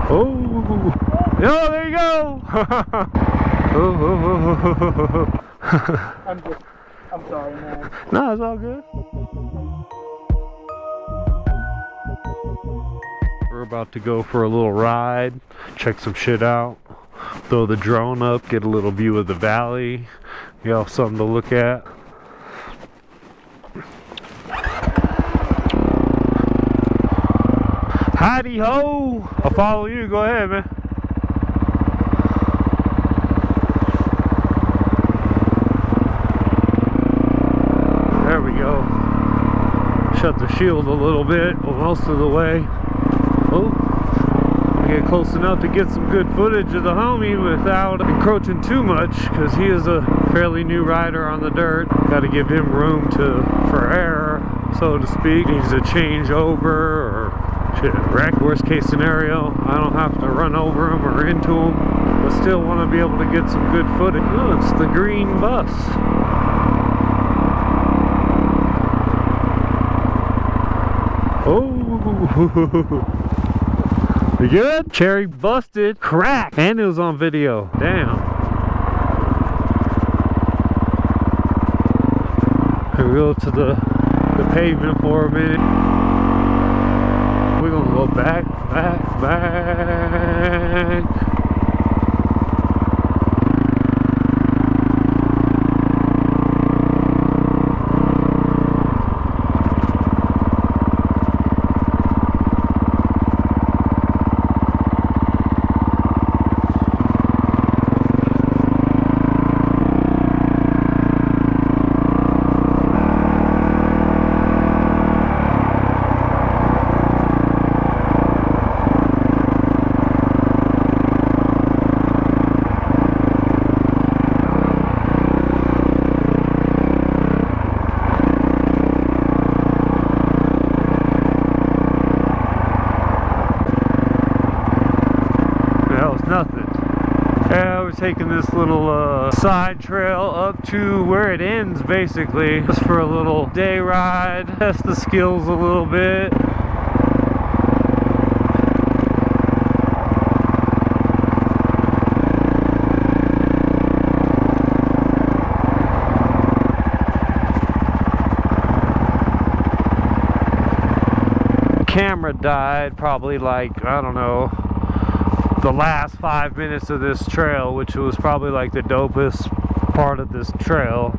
Oh, yo, there you go. Oh. I'm sorry, man. No, it's all good. We're about to go for a little ride, check some shit out, throw the drone up, get a little view of the valley. You know, something to look at. Howdy ho! I'll follow you. Go ahead, man. There we go. Shut the shield a little bit, most of the way. Oh, get close enough to get some good footage of the homie without encroaching too much, because he is a fairly new rider on the dirt. Got to give him room for error, so to speak. Needs to change over or shit, wreck. Worst case scenario, I don't have to run over him or into him, but still want to be able to get some good footage. Oh, it's the green bus. Oh, you good? Cherry busted, crack, and it was on video. Damn. Here we go to the pavement for a minute. We're gonna go back. Nothing. Yeah, we're taking this little side trail up to where it ends, basically, just for a little day ride, test the skills a little bit. Camera died probably like, I don't know, the last 5 minutes of this trail, which was probably like the dopest part of this trail.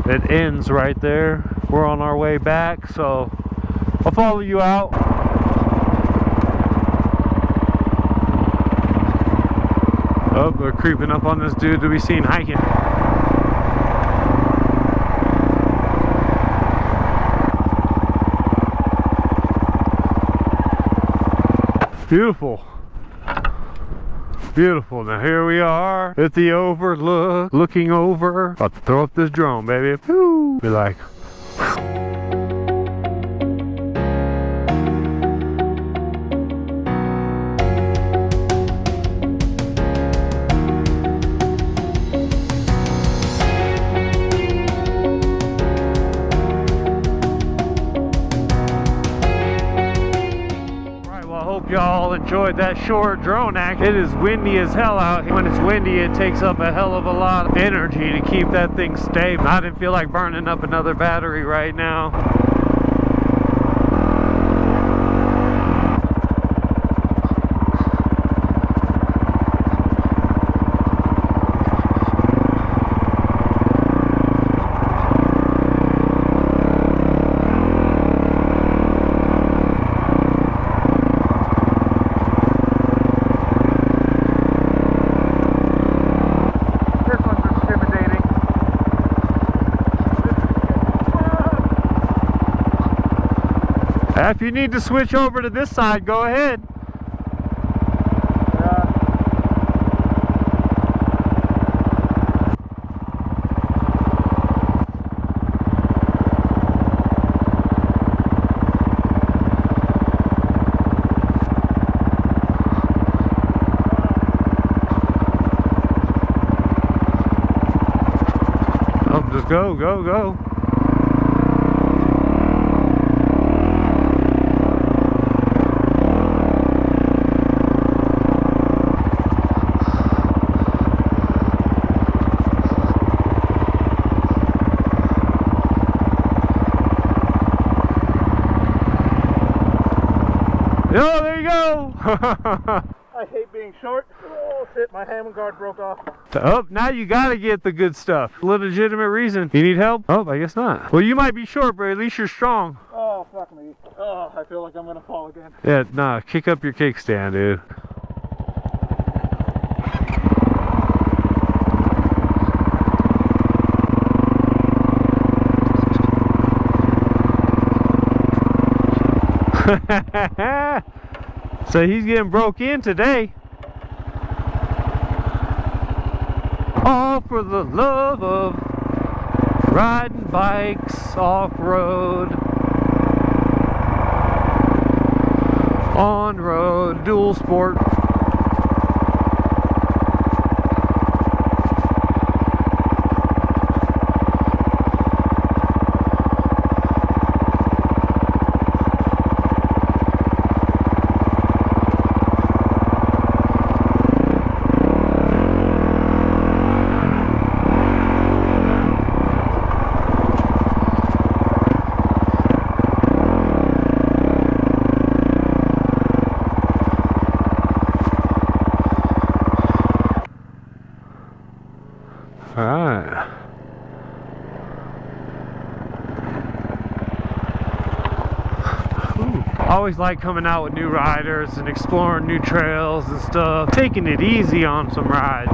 It ends right there. We're on our way back, so I'll follow you out. Oh, we're creeping up on this dude to be seen hiking. Beautiful. Beautiful. Now here we are at the overlook, looking over. About to throw up this drone, baby. Woo! Be like, y'all enjoyed that short drone act. It is windy as hell out here. When it's windy, it takes up a hell of a lot of energy to keep that thing stable. I didn't feel like burning up another battery right now. If you need to switch over to this side, go ahead. Oh, just go, go, go. No, there you go. I hate being short. Oh shit, my hammer guard broke off. Oh, now you gotta get the good stuff. Legitimate reason. You need help? Oh, I guess not. Well, you might be short, but at least you're strong. Oh, fuck me. Oh, I feel like I'm gonna fall again. Yeah, nah, kick up your kickstand, dude. So he's getting broke in today. All for the love of riding bikes off-road, on-road, dual sport. Alright. I always like coming out with new riders and exploring new trails and stuff. Taking it easy on some rides.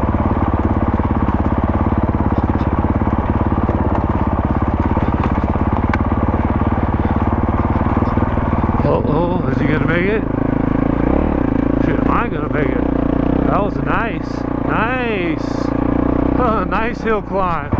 Oh, is he gonna make it? Shit, am I gonna make it? That was nice. Nice hill climb.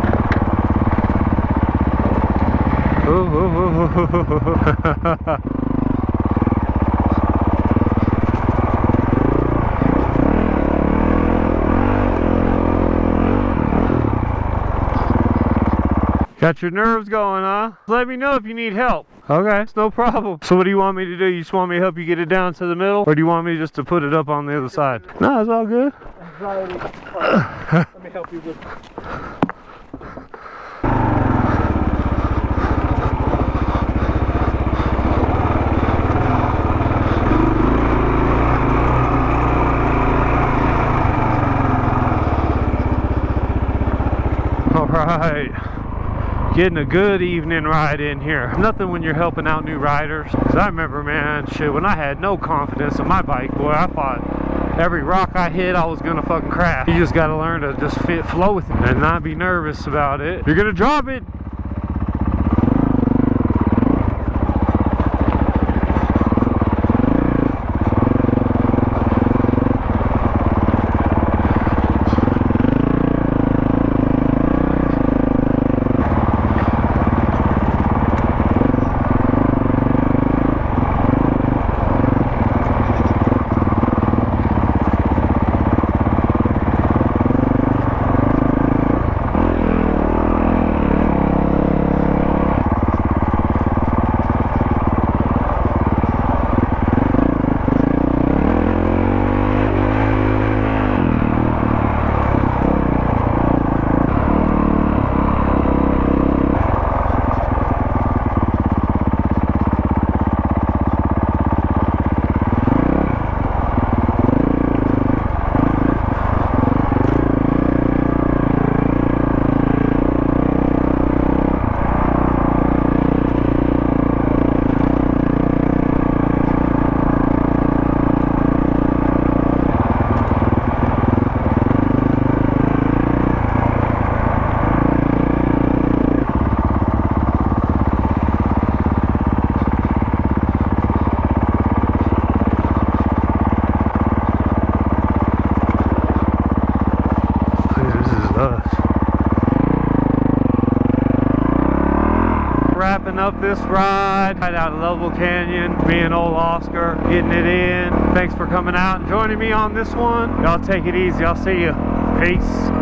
Got your nerves going, huh? Let me know if you need help. Okay, it's no problem. So what do you want me to do? You just want me to help you get it down to the middle? Or do you want me just to put it up on the other side? No, it's all good. Anxiety. Right. Let me help you with. All right. Getting a good evening ride in here. Nothing when you're helping out new riders. Cause I remember, man, shit, when I had no confidence in my bike, boy, I thought every rock I hit, I was gonna fucking crash. You just gotta learn to just flow with it and not be nervous about it. You're gonna drop it. Wrapping up this ride right out of Lovell Canyon, me and old Oscar getting it in. Thanks for coming out and joining me on this one. Y'all take it easy. I'll see you. Peace.